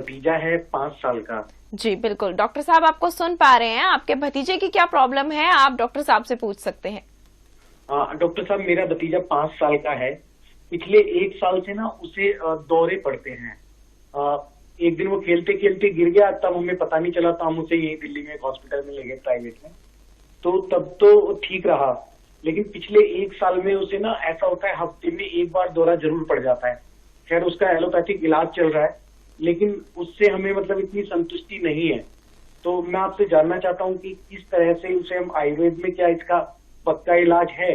भतीजा है 5 साल का। जी बिल्कुल, डॉक्टर साहब आपको सुन पा रहे हैं। आपके भतीजे की क्या प्रॉब्लम है, आप डॉक्टर साहब से पूछ सकते हैं। डॉक्टर साहब, मेरा भतीजा 5 साल का है। पिछले 1 साल से ना उसे दौरे पड़ते हैं। एक दिन वो खेलते खेलते गिर गया, तब हमें पता नहीं चला, तो हम उसे यही दिल्ली में एक हॉस्पिटल में ले गए, प्राइवेट में। तो तब तो ठीक रहा, लेकिन पिछले 1 साल में उसे ना ऐसा होता है, हफ्ते में एक बार दौरा जरूर पड़ जाता है। खैर उसका एलोपैथिक इलाज चल रहा है, लेकिन उससे हमें मतलब इतनी संतुष्टि नहीं है। तो मैं आपसे जानना चाहता हूँ कि किस तरह से उसे हम आयुर्वेद में, क्या इसका पक्का इलाज है?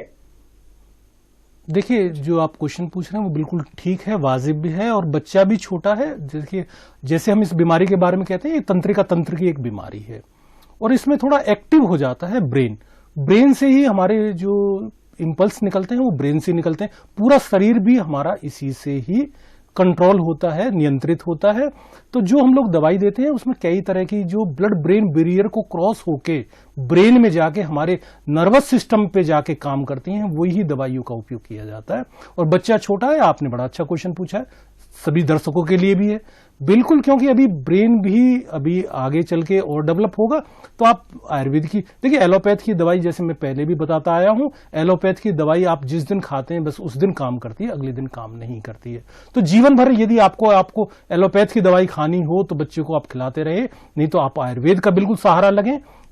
देखिए, जो आप क्वेश्चन पूछ रहे हैं वो बिल्कुल ठीक है, वाजिब भी है, और बच्चा भी छोटा है। देखिए, जैसे हम इस बीमारी के बारे में कहते हैं, ये तंत्रिका तंत्र की एक बीमारी है, और इसमें थोड़ा एक्टिव हो जाता है ब्रेन से ही हमारे जो इम्पल्स निकलते हैं वो ब्रेन से निकलते हैं। पूरा शरीर भी हमारा इसी से ही कंट्रोल होता है, नियंत्रित होता है। तो जो हम लोग दवाई देते हैं उसमें कई तरह की जो ब्लड ब्रेन बैरियर को क्रॉस होके ब्रेन में जाके हमारे नर्वस सिस्टम पे जाके काम करती हैं, वही दवाइयों का उपयोग किया जाता है। और बच्चा छोटा है, आपने बड़ा अच्छा क्वेश्चन पूछा है, सभी दर्शकों के लिए भी है बिल्कुल, क्योंकि अभी ब्रेन भी अभी आगे चल के और डेवलप होगा। तो आप आयुर्वेद की, देखिए एलोपैथ की दवाई, जैसे मैं पहले भी बताता आया हूं, एलोपैथ की दवाई आप जिस दिन खाते हैं बस उस दिन काम करती है, अगले दिन काम नहीं करती है। तो जीवन भर यदि आपको एलोपैथ की दवाई खानी हो तो बच्चे को आप खिलाते रहे, नहीं तो आप आयुर्वेद का बिल्कुल सहारा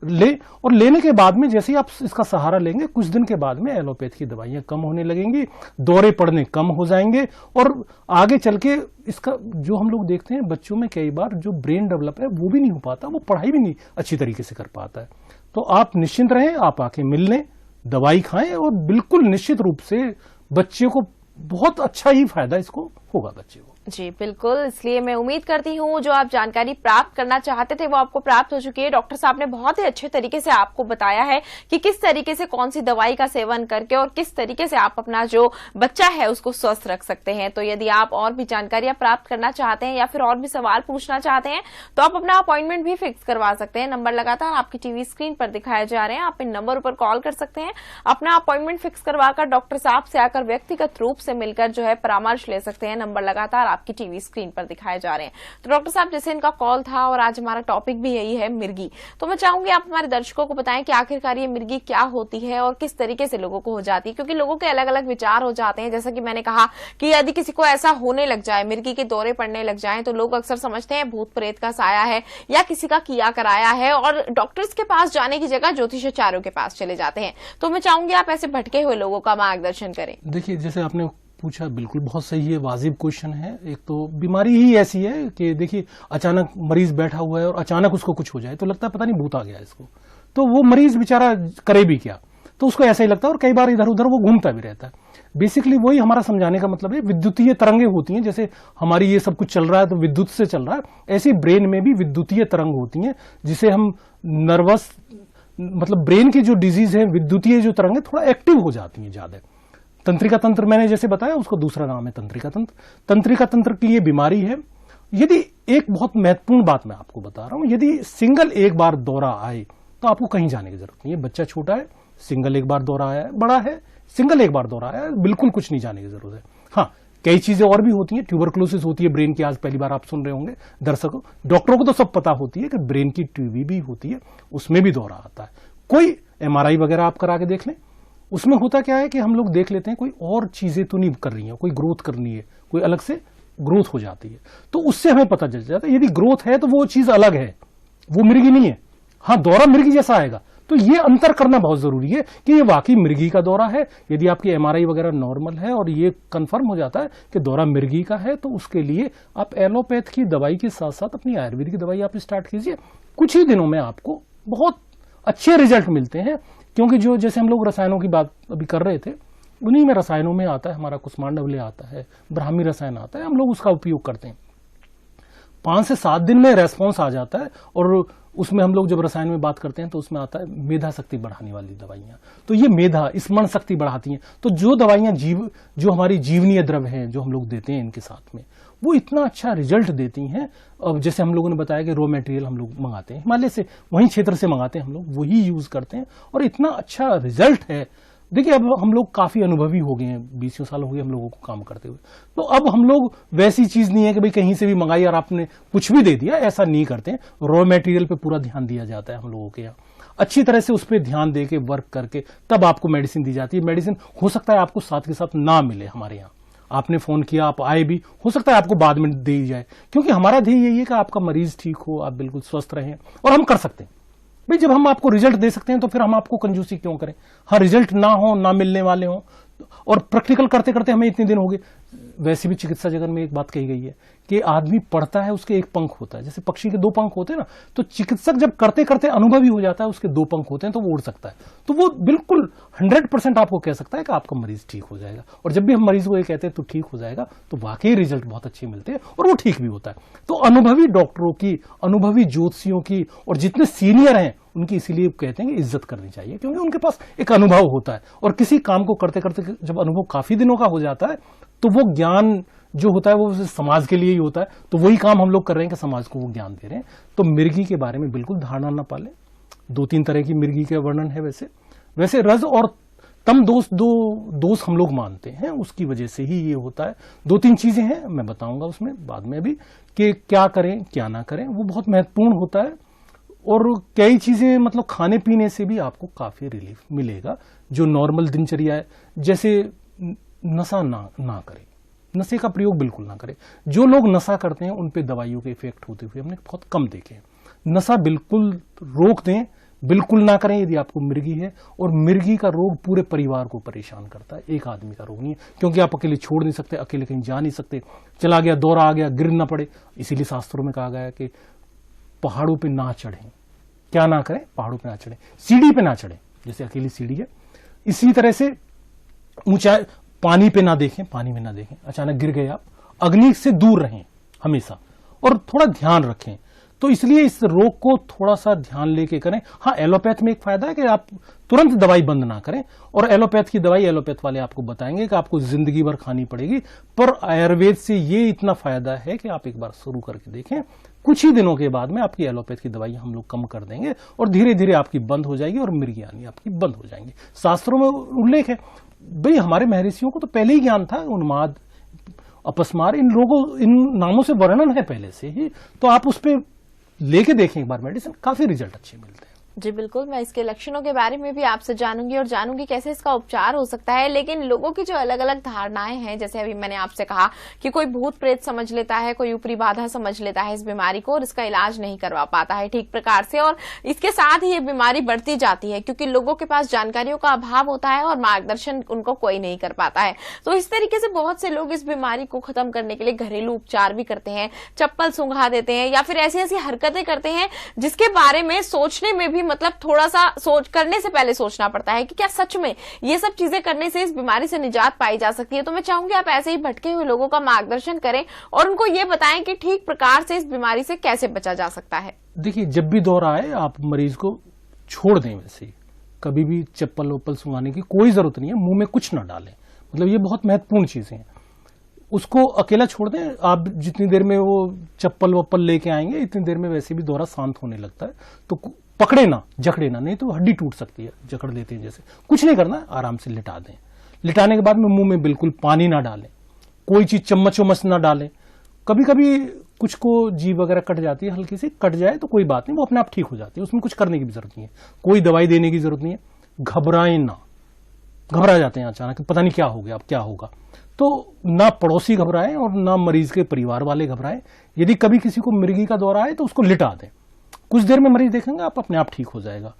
और लेने के बाद में जैसे ही आप इसका सहारा लेंगे, कुछ दिन के बाद में एलोपैथ की दवाइयां कम होने लगेंगी, दौरे पड़ने कम हो जाएंगे, और आगे चल के इसका जो हम लोग देखते हैं बच्चों में कई बार जो ब्रेन डेवलप है वो भी नहीं हो पाता, वो पढ़ाई भी नहीं अच्छी तरीके से कर पाता है। तो आप निश्चिंत रहें, आप आके मिल लें, दवाई खाएं, और बिल्कुल निश्चित रूप से बच्चे को बहुत अच्छा ही फायदा इसको होगा बच्चे को। जी बिल्कुल, इसलिए मैं उम्मीद करती हूँ जो आप जानकारी प्राप्त करना चाहते थे वो आपको प्राप्त हो चुकी है। डॉक्टर साहब ने बहुत ही अच्छे तरीके से आपको बताया है कि किस तरीके से कौन सी दवाई का सेवन करके और किस तरीके से आप अपना जो बच्चा है उसको स्वस्थ रख सकते हैं। तो यदि आप और भी जानकारियां प्राप्त करना चाहते हैं या फिर और भी सवाल पूछना चाहते हैं तो आप अपना अपॉइंटमेंट भी फिक्स करवा सकते हैं। नंबर लगातार आपकी टीवी स्क्रीन पर दिखाए जा रहे हैं, आप इन नंबर पर कॉल कर सकते हैं, अपना अपॉइंटमेंट फिक्स करवाकर डॉक्टर साहब से आकर व्यक्तिगत रूप से मिलकर जो है परामर्श ले सकते हैं। नंबर लगातार आपकी टीवी स्क्रीन पर दिखाए जा रहे हैं। तो डॉक्टर साहब, जैसे इनका कॉल था और आज हमारा टॉपिक भी यही है, मिर्गी, तो मैं चाहूंगी आप हमारे दर्शकों को बताएं कि आखिरकार ये मिर्गी क्या होती है और किस तरीके से लोगों को हो जाती है, क्योंकि लोगों के अलग अलग विचार हो जाते हैं। जैसा कि मैंने कहा कि यदि किसी को ऐसा होने लग जाए, मिर्गी के दौरे पड़ने लग जाए, तो लोग अक्सर समझते हैं भूत प्रेत का साया है या किसी का किया कराया है, और डॉक्टर्स के पास जाने की जगह ज्योतिषाचार्यों के पास चले जाते हैं। तो मैं चाहूंगी आप ऐसे भटके हुए लोगों का मार्गदर्शन करें। देखिए, जैसे आपने पूछा, बिल्कुल बहुत सही है, वाजिब क्वेश्चन है। एक तो बीमारी ही ऐसी है कि देखिए अचानक मरीज बैठा हुआ है और अचानक उसको कुछ हो जाए तो लगता है पता नहीं भूत आ गया इसको, तो वो मरीज बेचारा करे भी क्या, तो उसको ऐसा ही लगता है, और कई बार इधर उधर वो घूमता भी रहता है। बेसिकली वही हमारा समझाने का मतलब है, विद्युतीय तरंगें होती हैं, जैसे हमारी ये सब कुछ चल रहा है तो विद्युत से चल रहा है, ऐसी ब्रेन में भी विद्युतीय तरंग होती हैं, जिसे हम नर्वस, मतलब ब्रेन की जो डिजीज है, विद्युतीय जो तरंगें थोड़ा एक्टिव हो जाती हैं ज्यादा। तंत्रिका तंत्र मैंने जैसे बताया, उसको दूसरा नाम है तंत्रिका तंत्र। तंत्रिका तंत्र की ये बीमारी है। यदि एक बहुत महत्वपूर्ण बात मैं आपको बता रहा हूं, यदि सिंगल एक बार दौरा आए तो आपको कहीं जाने की जरूरत नहीं है। बच्चा छोटा है, सिंगल एक बार दौरा आया है, बड़ा है, सिंगल एक बार दौरा आया है, बिल्कुल कुछ नहीं जाने की जरूरत है। हाँ, कई चीजें और भी होती हैं, ट्यूबरक्लोसिस होती है ब्रेन की, आज पहली बार आप सुन रहे होंगे दर्शकों। डॉक्टरों को तो सब पता होती है कि ब्रेन की टीबी भी होती है, उसमें भी दौरा आता है। कोई एमआरआई वगैरह आप करा के देख लें, उसमें होता क्या है कि हम लोग देख लेते हैं कोई और चीजें तो नहीं कर रही हैं, कोई ग्रोथ करनी है, कोई अलग से ग्रोथ हो जाती है, तो उससे हमें पता चल जाता है। यदि ग्रोथ है तो वो चीज अलग है, वो मिर्गी नहीं है। हाँ, दौरा मिर्गी जैसा आएगा, तो ये अंतर करना बहुत जरूरी है कि ये वाकई मिर्गी का दौरा है। यदि आपकी एमआरआई वगैरह नॉर्मल है और ये कंफर्म हो जाता है कि दौरा मिर्गी का है, तो उसके लिए आप एलोपैथ की दवाई के साथ साथ अपनी आयुर्वेद की दवाई आप स्टार्ट कीजिए। कुछ ही दिनों में आपको बहुत अच्छे रिजल्ट मिलते हैं, क्योंकि जो जैसे हम लोग रसायनों की बात अभी कर रहे थे, उन्हीं में रसायनों में आता है हमारा कुष्मांडवल्य आता है, ब्राह्मी रसायन आता है, हम लोग उसका उपयोग करते हैं। 5 से 7 दिन में रेस्पॉन्स आ जाता है, और उसमें हम लोग जब रसायन में बात करते हैं तो उसमें आता है मेधा शक्ति बढ़ाने वाली दवाइयां। तो ये मेधा स्मरण शक्ति बढ़ाती हैं। तो जो दवाइयां जो हमारी जीवनीय द्रव्य हैं जो हम लोग देते हैं इनके साथ में, वो इतना अच्छा रिजल्ट देती हैं। अब जैसे हम लोगों ने बताया कि रॉ मटेरियल हम लोग मंगाते हैं हिमालय से, वहीं क्षेत्र से मंगाते हैं हम लोग, वही यूज करते हैं, और इतना अच्छा रिजल्ट है। देखिए अब हम लोग काफी अनुभवी हो गए हैं, 20 साल हो गए हम लोगों को काम करते हुए, तो अब हम लोग वैसी चीज नहीं है कि भाई कहीं से भी मंगाई और आपने कुछ भी दे दिया, ऐसा नहीं करते हैं। रॉ मटेरियल पे पूरा ध्यान दिया जाता है हम लोगों के यहाँ, अच्छी तरह से उस पर ध्यान दे के वर्क करके तब आपको मेडिसिन दी जाती है। मेडिसिन हो सकता है आपको साथ के साथ ना मिले हमारे यहाँ, आपने फोन किया, आप आए भी, हो सकता है आपको बाद में दी जाए, क्योंकि हमारा ध्येय यही है कि आपका मरीज ठीक हो, आप बिल्कुल स्वस्थ रहें, और हम कर सकते हैं भाई। जब हम आपको रिजल्ट दे सकते हैं तो फिर हम आपको कंजूसी क्यों करें। हाँ, रिजल्ट ना हो, ना मिलने वाले हो, और प्रैक्टिकल करते करते हमें इतने दिन हो गए। वैसे भी चिकित्सा जगत में एक बात कही गई है कि आदमी पढ़ता है, उसके एक पंख होता है, जैसे पक्षी के 2 पंख होते हैं ना, तो चिकित्सक जब करते करते अनुभवी हो जाता है, उसके 2 पंख होते हैं, तो वो उड़ सकता है। तो वो बिल्कुल 100% आपको कह सकता है कि आपका मरीज ठीक हो जाएगा। और जब भी हम मरीज को ये कहते हैं तो ठीक हो जाएगा, तो वाकई रिजल्ट बहुत अच्छे मिलते हैं और वो ठीक भी होता है। तो अनुभवी डॉक्टरों की, अनुभवी ज्योतिषियों की, और जितने सीनियर हैं उनकी इसीलिए कहते हैं कि इज्जत करनी चाहिए, क्योंकि उनके पास एक अनुभव होता है। और किसी काम को करते करते जब अनुभव काफी दिनों का हो जाता है, तो वो ज्ञान जो होता है वो समाज के लिए ही होता है। तो वही काम हम लोग कर रहे हैं कि समाज को वो ज्ञान दे रहे हैं। तो मिर्गी के बारे में बिल्कुल धारणा न पालें। 2-3 तरह की मिर्गी का वर्णन है। वैसे रज और तम दोष हम लोग मानते हैं, उसकी वजह से ही ये होता है। 2-3 चीजें हैं, मैं बताऊंगा उसमें बाद में भी, कि क्या करें क्या ना करें, वो बहुत महत्वपूर्ण होता है। और कई चीजें मतलब खाने पीने से भी आपको काफी रिलीफ मिलेगा। जो नॉर्मल दिनचर्या है, जैसे नशा ना करें, नशे का प्रयोग बिल्कुल ना करें। जो लोग नशा करते हैं उन पे दवाइयों के इफेक्ट होते हुए हमने बहुत कम देखे हैं। नशा बिल्कुल रोक दें, बिल्कुल ना करें यदि आपको मिर्गी है। और मिर्गी का रोग पूरे परिवार को परेशान करता है, एक आदमी का रोग नहीं है, क्योंकि आप अकेले छोड़ नहीं सकते, अकेले कहीं जा नहीं सकते, चला गया, दौरा आ गया, गिर ना पड़े। इसीलिए शास्त्रों में कहा गया है कि पहाड़ों पे ना चढ़ें। क्या ना करें? पहाड़ों पे ना चढ़ें, सीढ़ी पे ना चढ़ें, जैसे अकेली सीढ़ी है। इसी तरह से ऊंचाई, पानी पे ना देखें, पानी में ना देखें, अचानक गिर गए आप, अग्नि से दूर रहें हमेशा, और थोड़ा ध्यान रखें। तो इसलिए इस रोग को थोड़ा सा ध्यान लेके करें। हाँ, एलोपैथ में एक फायदा है कि आप तुरंत दवाई बंद ना करें, और एलोपैथ की दवाई एलोपैथ वाले आपको बताएंगे कि आपको जिंदगी भर खानी पड़ेगी। पर आयुर्वेद से ये इतना फायदा है कि आप एक बार शुरू करके देखें, कुछ ही दिनों के बाद में आपकी एलोपैथ की दवाई हम लोग कम कर देंगे और धीरे धीरे आपकी बंद हो जाएगी और मिर्गी आनी आपकी बंद हो जाएंगी। शास्त्रों में उल्लेख है भाई, हमारे महर्षियों को तो पहले ही ज्ञान था। उन्माद, अपस्मार, इन रोगों, इन नामों से वर्णन है पहले से ही। तो आप उस पर लेके देखें एक बार मेडिसिन, काफी रिजल्ट अच्छे मिलते हैं। जी बिल्कुल, मैं इसके लक्षणों के बारे में भी आपसे जानूंगी और जानूंगी कैसे इसका उपचार हो सकता है। लेकिन लोगों की जो अलग अलग धारणाएं हैं, जैसे अभी मैंने आपसे कहा कि कोई भूत प्रेत समझ लेता है, कोई ऊपरी बाधा समझ लेता है इस बीमारी को और इसका इलाज नहीं करवा पाता है ठीक प्रकार से, और इसके साथ ही ये बीमारी बढ़ती जाती है क्योंकि लोगों के पास जानकारियों का अभाव होता है और मार्गदर्शन उनको कोई नहीं कर पाता है। तो इस तरीके से बहुत से लोग इस बीमारी को खत्म करने के लिए घरेलू उपचार भी करते हैं, चप्पल सुंघा देते हैं या फिर ऐसी ऐसी हरकतें करते हैं जिसके बारे में सोचने में भी मतलब थोड़ा सा करने से पहले सोचना पड़ता है कि क्या सच में ये सब चीजें करने से इस बीमारी से निजात पाई जा सकती है। तो मैं चाहूंगी आप ऐसे ही भटके हुए लोगों का मार्गदर्शन करें और उनको ये बताएं कि ठीक प्रकार से इस बीमारी से कैसे बचा जा सकता है। देखिए, जब भी दौरा आए आप मरीज को छोड़ दें। वैसे कभी भी चप्पल वप्पल सुंघाने की कोई जरूरत नहीं है, मुंह में कुछ ना डालें, मतलब ये बहुत महत्वपूर्ण चीजें हैं। उसको अकेला छोड़ दें। आप जितनी देर में वो चप्पल वप्पल लेके आएंगे इतनी देर में वैसे भी दौरा शांत होने लगता है। तो पकड़े ना, जकड़े ना, नहीं तो हड्डी टूट सकती है, जकड़ देते हैं जैसे। कुछ नहीं करना, आराम से लिटा दें। लिटाने के बाद में मुंह में बिल्कुल पानी ना डालें, कोई चीज चम्मच वम्मच ना डालें। कभी कभी कुछ को जीभ वगैरह कट जाती है, हल्की सी कट जाए तो कोई बात नहीं, वो अपने आप ठीक हो जाती है, उसमें कुछ करने की भी जरूरत नहीं है, कोई दवाई देने की जरूरत नहीं है। घबराएं ना, घबरा जाते हैं अचानक, पता नहीं क्या हो गया, अब क्या होगा। तो ना पड़ोसी घबराएं और ना मरीज के परिवार वाले घबराएं। यदि कभी किसी को मिर्गी का दौरा आए तो उसको लिटा दें, कुछ देर में मरीज देखेंगे आप अपने आप ठीक हो जाएगा।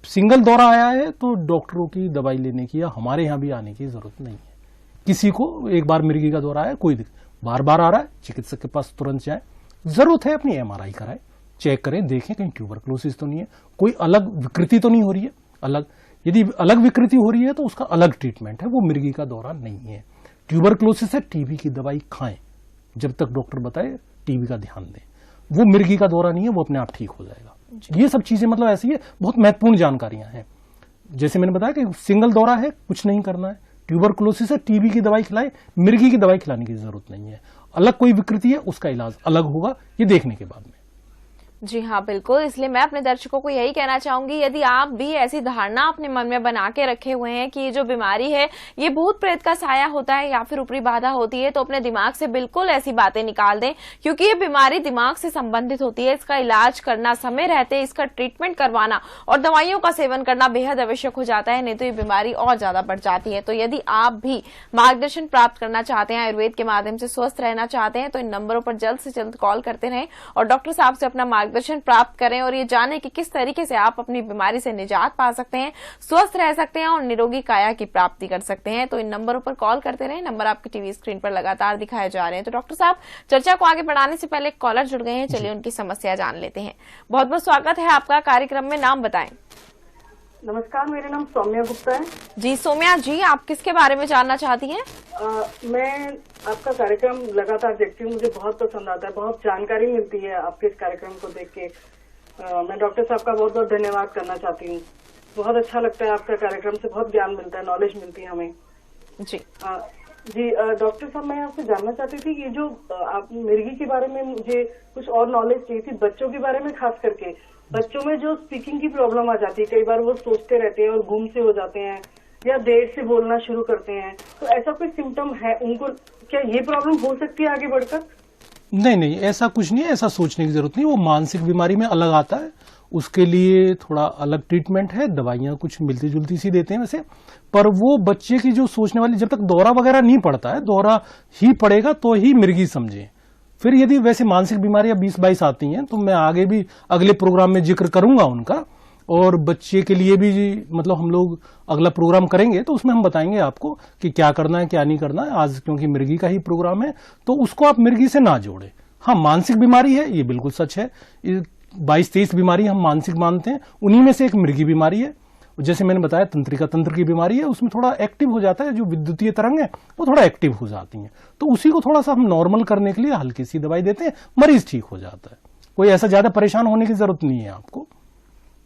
सिंगल दौरा आया है तो डॉक्टरों की दवाई लेने की या हमारे यहां भी आने की जरूरत नहीं है। किसी को एक बार मिर्गी का दौरा आया, कोई बार बार आ रहा है, चिकित्सक के पास तुरंत जाए। जरूरत है अपनी MRI कराए, चेक करें, देखें कहीं ट्यूबरक्लोसिस तो नहीं है, कोई अलग विकृति तो नहीं हो रही है। अलग यदि अलग विकृति हो रही है तो उसका अलग ट्रीटमेंट है, वो मिर्गी का दौरा नहीं है। ट्यूबरक्लोसिस है, टीबी की दवाई खाएं, जब तक डॉक्टर बताए टीबी का ध्यान दें। वो मिर्गी का दौरा नहीं है, वो अपने आप ठीक हो जाएगा। ये सब चीजें मतलब ऐसी है, बहुत महत्वपूर्ण जानकारियां हैं। जैसे मैंने बताया कि सिंगल दौरा है, कुछ नहीं करना है। ट्यूबरक्लोसिस है, टीबी की दवाई खिलाएं, मिर्गी की दवाई खिलाने की जरूरत नहीं है। अलग कोई विकृति है, उसका इलाज अलग होगा, ये देखने के बाद में। जी हाँ, बिल्कुल। इसलिए मैं अपने दर्शकों को यही कहना चाहूंगी, यदि आप भी ऐसी धारणा अपने मन में बना के रखे हुए हैं कि ये जो बीमारी है ये भूत प्रेत का साया होता है या फिर ऊपरी बाधा होती है, तो अपने दिमाग से बिल्कुल ऐसी बातें निकाल दें, क्योंकि ये बीमारी दिमाग से संबंधित होती है। इसका इलाज करना, समय रहते इसका ट्रीटमेंट करवाना और दवाइयों का सेवन करना बेहद आवश्यक हो जाता है, नहीं तो ये बीमारी और ज्यादा बढ़ जाती है। तो यदि आप भी मार्गदर्शन प्राप्त करना चाहते हैं, आयुर्वेद के माध्यम से स्वस्थ रहना चाहते हैं, तो इन नंबरों पर जल्द से जल्द कॉल करते रहें और डॉक्टर साहब से अपना मार्गदर्शन प्राप्त करें और ये जाने कि किस तरीके से आप अपनी बीमारी से निजात पा सकते हैं, स्वस्थ रह सकते हैं और निरोगी काया की प्राप्ति कर सकते हैं। तो इन नंबरों पर कॉल करते रहें। नंबर आपकी टीवी स्क्रीन पर लगातार दिखाए जा रहे हैं। तो डॉक्टर साहब, चर्चा को आगे बढ़ाने से पहले कॉलर जुड़ गए हैं, चलिए उनकी समस्या जान लेते हैं। बहुत बहुत स्वागत है आपका कार्यक्रम में, नाम बताएं। नमस्कार, मेरा नाम सौम्या गुप्ता है। जी सौम्या जी, आप किसके बारे में जानना चाहती हैं? मैं आपका कार्यक्रम लगातार देखती हूँ, मुझे बहुत पसंद आता है, बहुत जानकारी मिलती है आपके इस कार्यक्रम को देख के। मैं डॉक्टर साहब का बहुत बहुत धन्यवाद करना चाहती हूँ। बहुत अच्छा लगता है आपका कार्यक्रम से, बहुत ज्ञान मिलता है, नॉलेज मिलती है हमें। जी जी डॉक्टर साहब, मैं आपसे जानना चाहती थी कि जो आप मिर्गी के बारे में मुझे कुछ और नॉलेज चाहिए थी, बच्चों के बारे में खास करके। बच्चों में जो स्पीकिंग की प्रॉब्लम आ जाती है, कई बार वो सोचते रहते हैं और गुम से हो जाते हैं या देर से बोलना शुरू करते हैं, तो ऐसा कोई सिम्टम है उनको? क्या ये प्रॉब्लम हो सकती है आगे बढ़कर? नहीं, ऐसा कुछ नहीं है, ऐसा सोचने की जरूरत नहीं। वो मानसिक बीमारी में अलग आता है, उसके लिए थोड़ा अलग ट्रीटमेंट है, दवाइयां कुछ मिलती जुलती सी देते हैं वैसे। पर वो बच्चे की जो सोचने वाली, जब तक दौरा वगैरह नहीं पड़ता है, दौरा ही पड़ेगा तो ही मिर्गी समझे। फिर यदि वैसे मानसिक बीमारियां 20-22 आती हैं तो मैं आगे भी अगले प्रोग्राम में जिक्र करूंगा उनका, और बच्चे के लिए भी मतलब हम लोग अगला प्रोग्राम करेंगे तो उसमें हम बताएंगे आपको कि क्या करना है क्या नहीं करना है। आज क्योंकि मिर्गी का ही प्रोग्राम है तो उसको आप मिर्गी से ना जोड़े। हाँ, मानसिक बीमारी है, ये बिल्कुल सच है। 22-23 बीमारी हम मानसिक मानते हैं, उन्हीं में से एक मिर्गी बीमारी है। जैसे मैंने बताया, तंत्रिका तंत्र की बीमारी है, उसमें थोड़ा एक्टिव हो जाता है, जो विद्युतीय तरंग है वो थोड़ा एक्टिव हो जाती हैं, तो उसी को थोड़ा सा हम नॉर्मल करने के लिए हल्की सी दवाई देते हैं, मरीज ठीक हो जाता है। कोई ऐसा ज्यादा परेशान होने की जरूरत नहीं है आपको।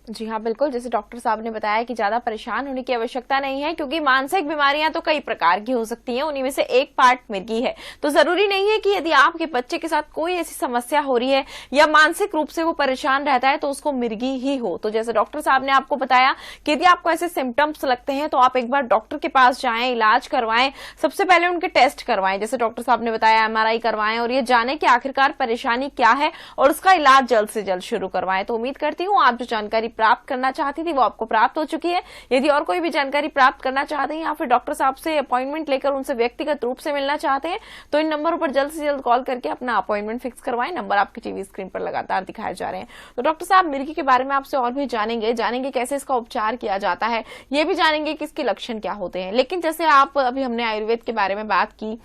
जी हाँ, बिल्कुल। जैसे डॉक्टर साहब ने बताया कि ज्यादा परेशान होने की आवश्यकता नहीं है, क्योंकि मानसिक बीमारियां तो कई प्रकार की हो सकती हैं, उन्हीं में से एक पार्ट मिर्गी है। तो जरूरी नहीं है कि यदि आपके बच्चे के साथ कोई ऐसी समस्या हो रही है या मानसिक रूप से वो परेशान रहता है तो उसको मिर्गी ही हो। तो जैसे डॉक्टर साहब ने आपको बताया कि यदि आपको ऐसे सिम्टम्स लगते हैं तो आप एक बार डॉक्टर के पास जाएं, इलाज करवाएं। सबसे पहले उनके टेस्ट करवाएं, जैसे डॉक्टर साहब ने बताया MRI करवाएं, और ये जाने कि आखिरकार परेशानी क्या है और उसका इलाज जल्द से जल्द शुरू करवाएं। तो उम्मीद करती हूँ आप जो जानकारी प्राप्त करना चाहती थी वो आपको प्राप्त हो चुकी है। यदि और कोई भी जानकारी प्राप्त करना चाहते हैं या फिर डॉक्टर साहब से अपॉइंटमेंट लेकर उनसे व्यक्तिगत रूप से मिलना चाहते हैं तो इन नंबरों पर जल्द से जल्द कॉल करके अपना अपॉइंटमेंट फिक्स करवाएं। नंबर आपकी टीवी स्क्रीन पर लगातार दिखाए जा रहे हैं। तो डॉक्टर साहब, मिर्गी के बारे में आपसे और भी जानेंगे कैसे इसका उपचार किया जाता है, ये भी जानेंगे कि इसके लक्षण क्या होते हैं। लेकिन जैसे आप अभी हमने आयुर्वेद के बारे में बात की,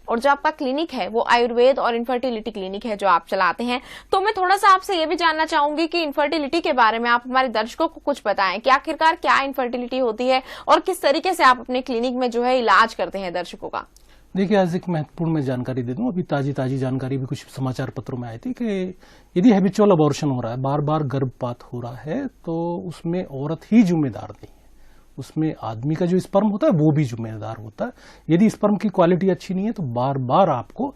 और जो आपका क्लिनिक है वो आयुर्वेद और इनफर्टिलिटी क्लिनिक है जो आप चलाते हैं, तो मैं थोड़ा सा आपसे ये भी जानना चाहूंगी कि इनफर्टिलिटी के बारे में आप हमारे दर्शकों को कुछ बताएं कि आखिरकार क्या इनफर्टिलिटी होती है और किस तरीके से आप अपने क्लिनिक में जो है इलाज करते हैं दर्शकों का। देखिए, आज एक महत्वपूर्ण मैं जानकारी दे दूं। अभी ताजी जानकारी भी कुछ समाचार पत्रों में आई थी कि यदि हैबिचुअल अबॉर्शन हो रहा है, बार बार गर्भपात हो रहा है, तो उसमें औरत ही जिम्मेदार नहीं है, उसमें आदमी का जो स्पर्म होता है वो भी जिम्मेदार होता है। यदि स्पर्म की क्वालिटी अच्छी नहीं है तो बार बार आपको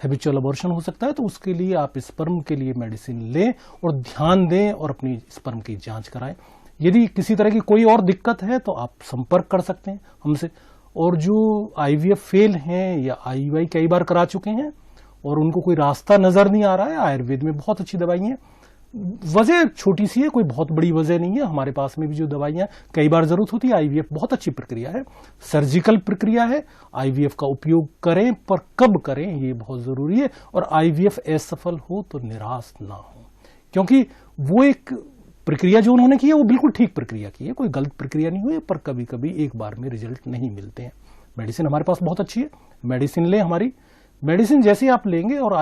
हैबिचुअल अबॉर्शन हो सकता है। तो उसके लिए आप स्पर्म के लिए मेडिसिन लें और ध्यान दें और अपनी स्पर्म की जांच कराएं। यदि किसी तरह की कोई और दिक्कत है तो आप संपर्क कर सकते हैं हमसे। और जो IVF फेल हैं या IUI कई बार करा चुके हैं और उनको कोई रास्ता नजर नहीं आ रहा है, आयुर्वेद में बहुत अच्छी दवाई है। वजह छोटी सी है, कोई बहुत बड़ी वजह नहीं है। हमारे पास में भी जो दवाइयां कई बार जरूरत होती है, IVF बहुत अच्छी प्रक्रिया है, सर्जिकल प्रक्रिया है। IVF का उपयोग करें, पर कब करें ये बहुत जरूरी है। और IVF असफल हो तो निराश ना हो, क्योंकि वो एक प्रक्रिया जो उन्होंने की है वो बिल्कुल ठीक प्रक्रिया की है, कोई गलत प्रक्रिया नहीं हुई। पर कभी कभी एक बार में रिजल्ट नहीं मिलते हैं। मेडिसिन हमारे पास बहुत अच्छी है, मेडिसिन लें। हमारी मेडिसिन जैसे आप लेंगे और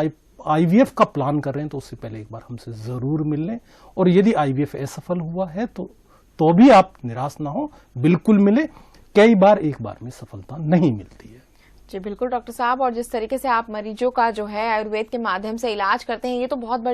IVF का प्लान कर रहे हैं तो उससे पहले एक बार हमसे जरूर मिल लें। और यदि IVF असफल हुआ है तो भी आप निराश ना हो, बिल्कुल मिले। कई बार एक बार में सफलता नहीं मिलती है। जी बिल्कुल डॉक्टर साहब, और जिस तरीके से आप मरीजों का जो है आयुर्वेद के माध्यम से इलाज करते हैं, ये तो बहुत बड़ी